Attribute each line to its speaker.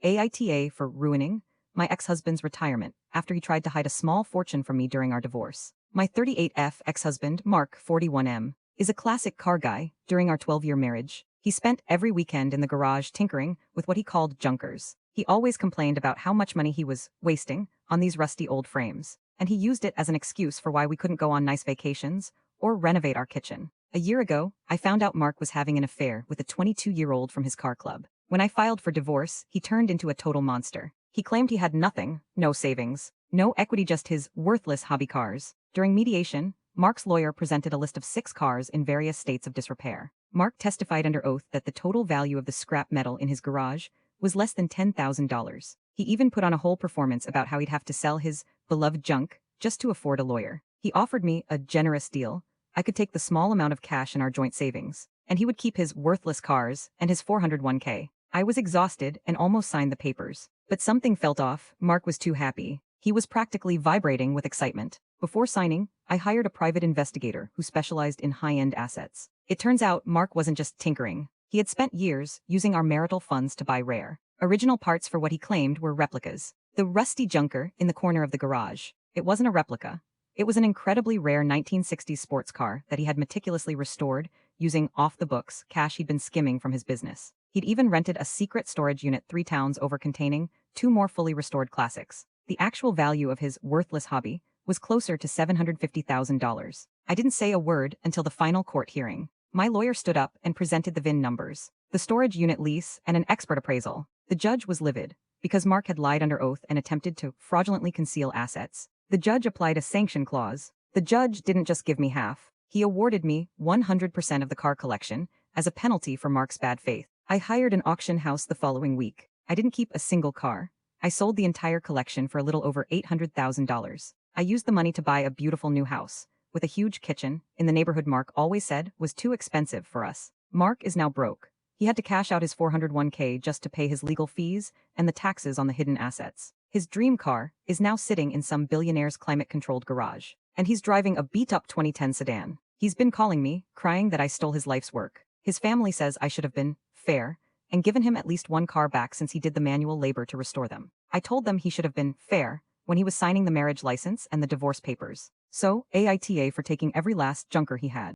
Speaker 1: AITA for ruining my ex-husband's retirement after he tried to hide a small fortune from me during our divorce. My 38F ex-husband, Mark, 41M, is a classic car guy. During our 12-year marriage, he spent every weekend in the garage tinkering with what he called junkers. He always complained about how much money he was wasting on these rusty old frames, and he used it as an excuse for why we couldn't go on nice vacations or renovate our kitchen. A year ago, I found out Mark was having an affair with a 22-year-old from his car club. When I filed for divorce, he turned into a total monster. He claimed he had nothing, no savings, no equity, just his worthless hobby cars. During mediation, Mark's lawyer presented a list of 6 cars in various states of disrepair. Mark testified under oath that the total value of the scrap metal in his garage was less than $10,000. He even put on a whole performance about how he'd have to sell his beloved junk just to afford a lawyer. He offered me a generous deal. I could take the small amount of cash in our joint savings, and he would keep his worthless cars and his 401k. I was exhausted and almost signed the papers. But something felt off. Mark was too happy. He was practically vibrating with excitement. Before signing, I hired a private investigator who specialized in high-end assets. It turns out Mark wasn't just tinkering. He had spent years using our marital funds to buy rare, original parts for what he claimed were replicas. The rusty junker in the corner of the garage. It wasn't a replica. It was an incredibly rare 1960s sports car that he had meticulously restored using off-the-books cash he'd been skimming from his business. He'd even rented a secret storage unit 3 towns over containing 2 more fully restored classics. The actual value of his worthless hobby was closer to $750,000. I didn't say a word until the final court hearing. My lawyer stood up and presented the VIN numbers, the storage unit lease, and an expert appraisal. The judge was livid because Mark had lied under oath and attempted to fraudulently conceal assets. The judge applied a sanction clause. The judge didn't just give me half. He awarded me 100% of the car collection as a penalty for Mark's bad faith. I hired an auction house the following week. I didn't keep a single car. I sold the entire collection for a little over $800,000. I used the money to buy a beautiful new house with a huge kitchen in the neighborhood Mark always said was too expensive for us. Mark is now broke. He had to cash out his 401k just to pay his legal fees and the taxes on the hidden assets. His dream car is now sitting in some billionaire's climate-controlled garage, and he's driving a beat-up 2010 sedan. He's been calling me, crying that I stole his life's work. His family says I should have been fair and given him at least 1 car back since he did the manual labor to restore them. I told them he should have been fair when he was signing the marriage license and the divorce papers. So, AITA for taking every last junker he had.